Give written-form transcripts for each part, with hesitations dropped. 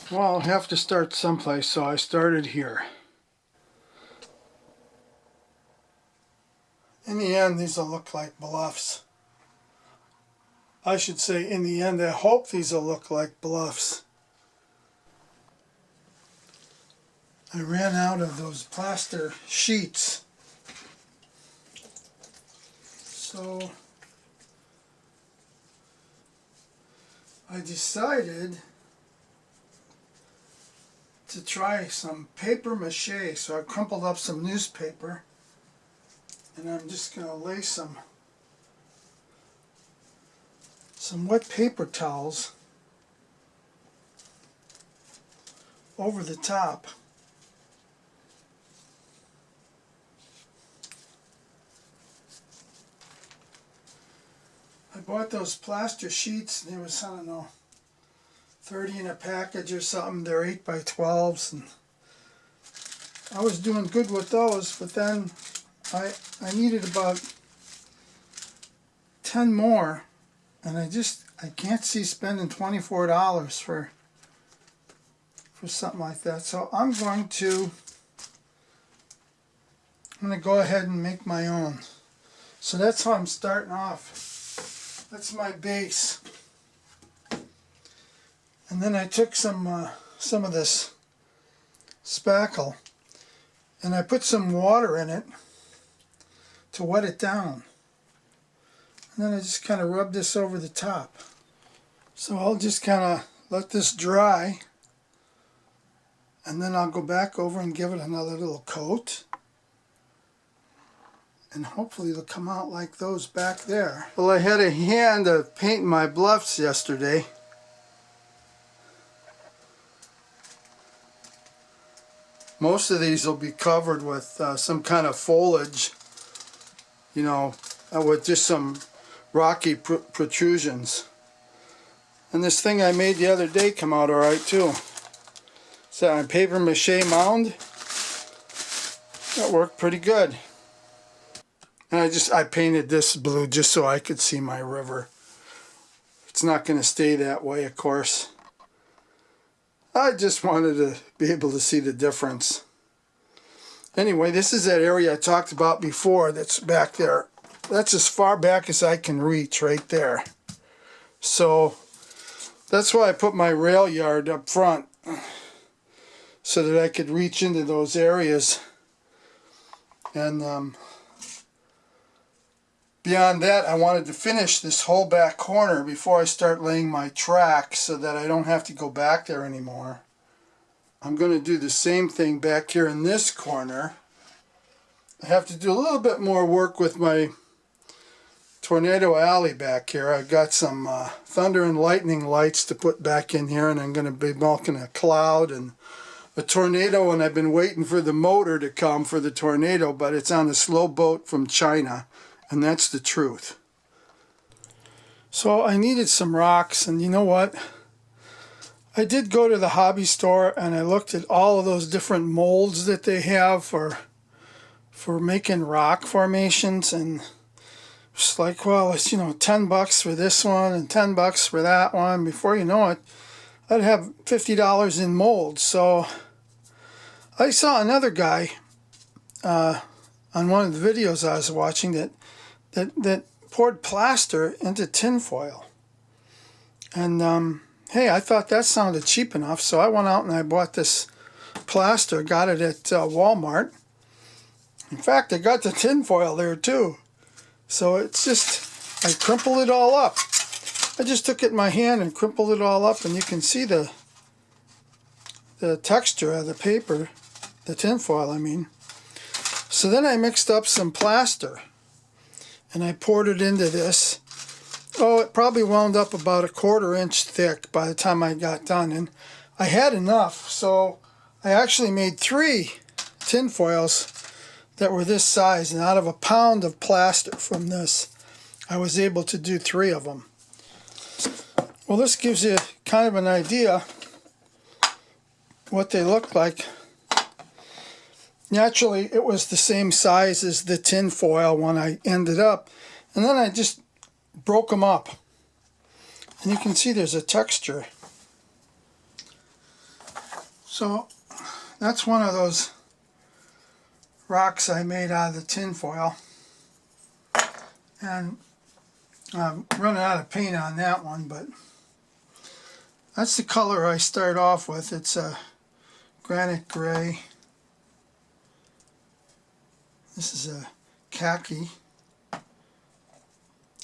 Well, I'll have to start someplace, so I started here. In the end, these will look like bluffs. I should say, in the end, I hope these will look like bluffs. I ran out of those plaster sheets. So I decided to try some paper mache. So I crumpled up some newspaper and I'm just going to lay some wet paper towels over the top. I bought those plaster sheets. They was, I don't know, 30 in a package or something. They're 8 by 12s, and I was doing good with those. But then I needed about 10 more, and I can't see spending $24 for something like that. So I'm going to go ahead and make my own. So that's how I'm starting off. That's my base. And then I took some of this spackle and I put some water in it to wet it down. And then I just kind of rub this over the top. So I'll just kind of let this dry, and then I'll go back over and give it another little coat. And hopefully they'll come out like those back there. Well, I had a hand of painting my bluffs yesterday. Most of these will be covered with some kind of foliage, you know, with just some rocky protrusions. And this thing I made the other day come out alright too. It's a paper mache mound. That worked pretty good. And I painted this blue just so I could see my river. It's not going to stay that way, of course. I just wanted to be able to see the difference. Anyway, this is that area I talked about before that's back there. That's as far back as I can reach right there. So that's why I put my rail yard up front, so that I could reach into those areas. And beyond that, I wanted to finish this whole back corner before I start laying my track so that I don't have to go back there anymore. I'm going to do the same thing back here in this corner. I have to do a little bit more work with my tornado alley back here. I've got some thunder and lightning lights to put back in here, and I'm going to be milking a cloud and a tornado, and I've been waiting for the motor to come for the tornado, but it's on a slow boat from China. And that's the truth. So I needed some rocks, and you know what? I did go to the hobby store and I looked at all of those different molds that they have for making rock formations, and it's like, well, it's, you know, $10 for this one and $10 for that one. Before you know it, I'd have $50 in molds. So I saw another guy on one of the videos I was watching that poured plaster into tinfoil. And hey, I thought that sounded cheap enough, so I went out and I bought this plaster, got it at Walmart. In fact, I got the tinfoil there too. So it's just, I crumple it all up. I just took it in my hand and crumpled it all up, and you can see the texture of the paper, the tinfoil I mean. So then I mixed up some plaster and I poured it into this. Oh, it probably wound up about a 1/4 inch thick by the time I got done. And I had enough, so I actually made 3 tinfoils that were this size. And out of a pound of plaster from this, I was able to do 3 of them. Well, this gives you kind of an idea what they look like. Naturally, it was the same size as the tin foil when I ended up. And then I just broke them up. And you can see there's a texture. So that's one of those rocks I made out of the tin foil, and I'm running out of paint on that one, but that's the color I start off with. It's a granite gray. This is a khaki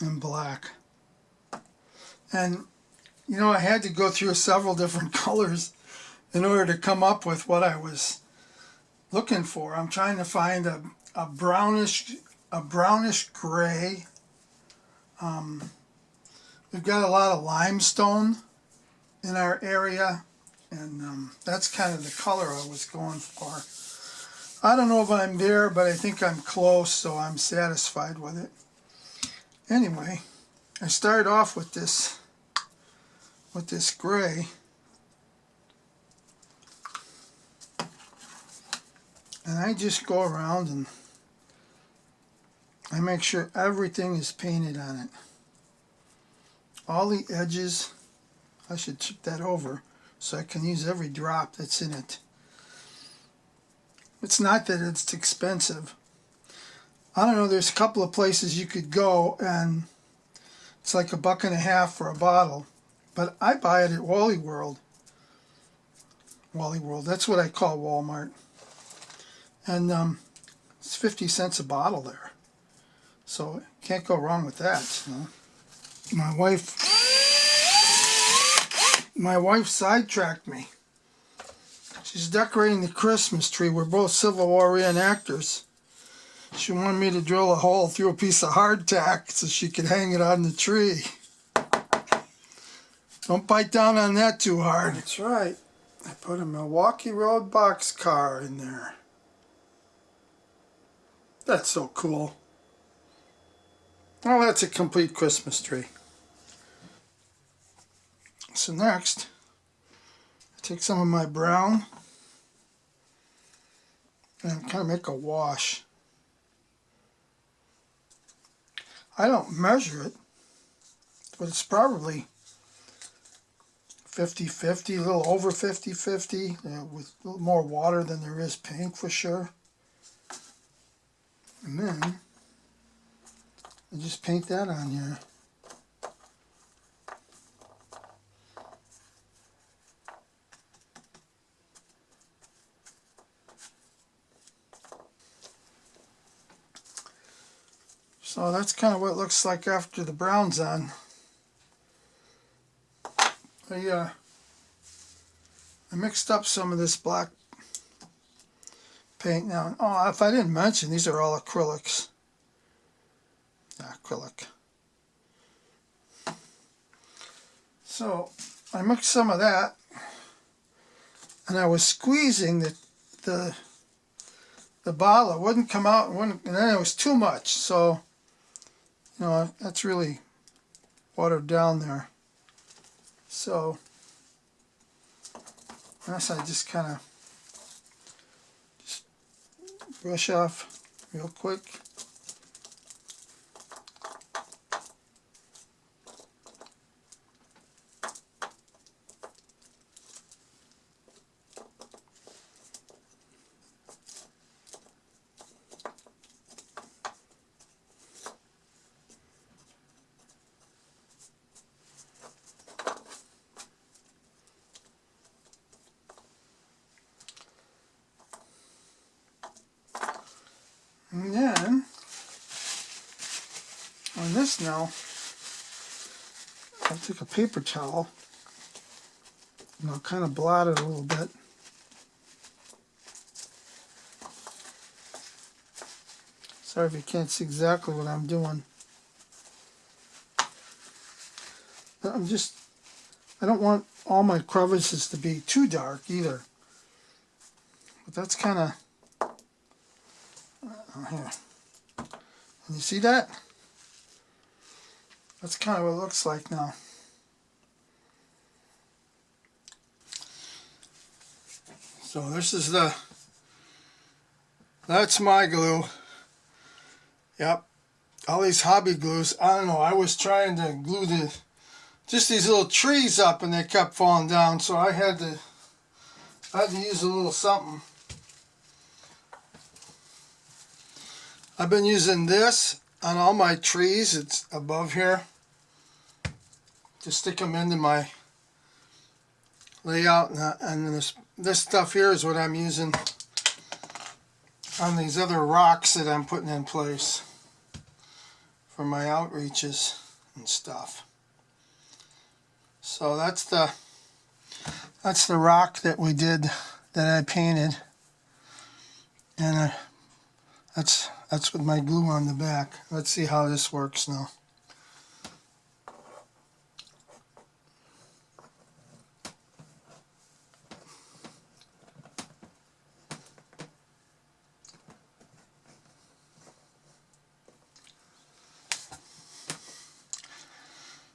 and black. And you know, I had to go through several different colors in order to come up with what I was looking for. I'm trying to find a brownish gray. We've got a lot of limestone in our area, and that's kind of the color I was going for. I don't know if I'm there, but I think I'm close, so I'm satisfied with it. Anyway, I started off with this gray, and I just go around and I make sure everything is painted on it. All the edges, I should chip that over so I can use every drop that's in it. It's not that it's expensive. I don't know, there's a couple of places you could go and it's like $1.50 for a bottle. But I buy it at Wally World. Wally World, that's what I call Walmart. And it's 50 cents a bottle there. So can't go wrong with that. You know? My wife sidetracked me. She's decorating the Christmas tree. We're both Civil War reenactors. She wanted me to drill a hole through a piece of hardtack so she could hang it on the tree. Don't bite down on that too hard. That's right. I put a Milwaukee Road boxcar in there. That's so cool. Well, that's a complete Christmas tree. So next, I take some of my brown and kind of make a wash. I don't measure it, but it's probably 50-50, a little over 50-50, with a little more water than there is paint for sure. And then I just paint that on here. So that's kind of what it looks like after the brown's on. I mixed up some of this black paint now. Oh, if I didn't mention, these are all acrylics. Acrylic. So I mixed some of that, and I was squeezing the bottle. It wouldn't come out, and then it was too much. So, you know, that's really watered down there. So, I guess I just kind of brush off real quick. And then, on this now, I'll take a paper towel and I'll kind of blot it a little bit. Sorry if you can't see exactly what I'm doing. But I don't want all my crevices to be too dark either. But that's kind of, here. And you see that? That's kind of what it looks like now. So this is that's my glue. Yep. All these hobby glues. I don't know, I was trying to glue just these little trees up and they kept falling down, so I had to I had to use a little something. I've been using this on all my trees. It's above here. To stick them into my layout, and this stuff here is what I'm using on these other rocks that I'm putting in place for my outreaches and stuff. So that's the rock that we did, that I painted, and that's with my glue on the back. Let's see how this works now.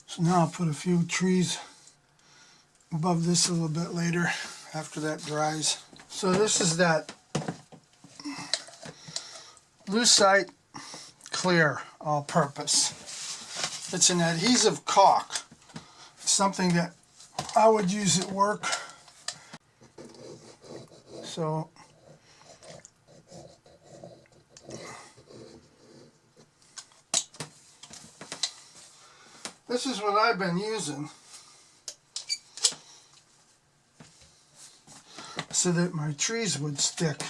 So now I'll put a few trees above this a little bit later after that dries. So this is that Lucite Clear all-purpose. It's an adhesive caulk. It's something that I would use at work. So this is what I've been using so that my trees would stick.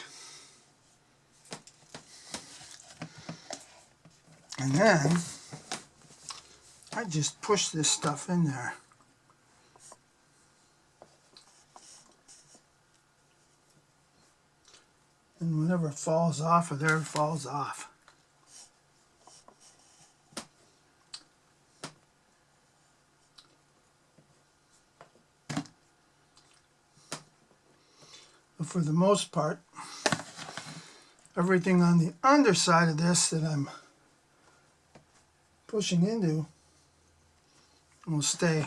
And then I just push this stuff in there. And whatever falls off of there falls off. But for the most part, everything on the underside of this that I'm pushing into will stay.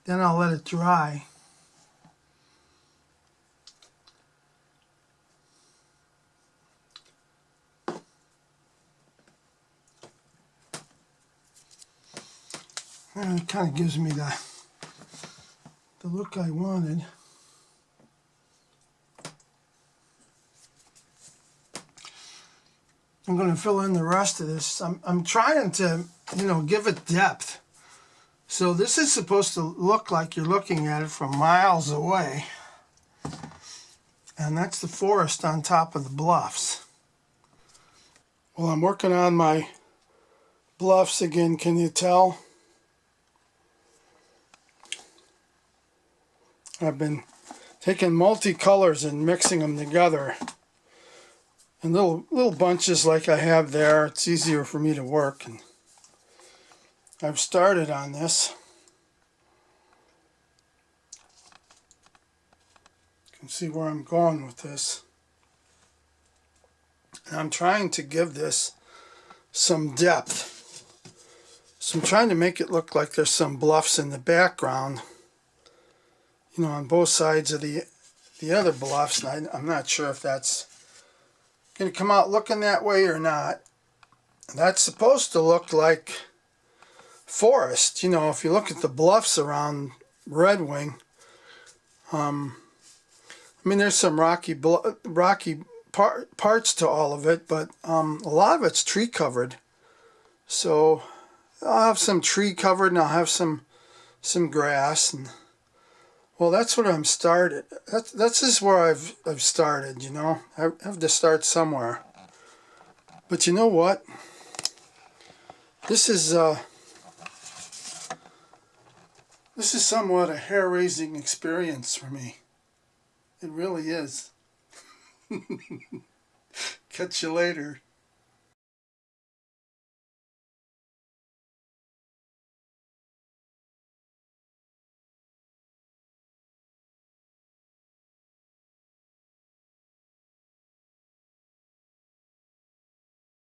Then I'll let it dry. And it kind of gives me the look I wanted. I'm going to fill in the rest of this. I'm trying to, give it depth. So this is supposed to look like you're looking at it from miles away. And that's the forest on top of the bluffs. Well, I'm working on my bluffs again, can you tell? I've been taking multicolors and mixing them together. And little bunches like I have there, it's easier for me to work. And I've started on this. You can see where I'm going with this. And I'm trying to give this some depth. So I'm trying to make it look like there's some bluffs in the background, on both sides of the other bluffs. And I'm not sure if that's going to come out looking that way or not. That's supposed to look like forest. If you look at the bluffs around Red Wing, there's some rocky parts to all of it, but a lot of it's tree covered. So I'll have some tree covered, and I'll have some grass, and well, that's what I'm started. That's just where I've started. I have to start somewhere. But you know what? This is somewhat a hair-raising experience for me. It really is. Catch you later.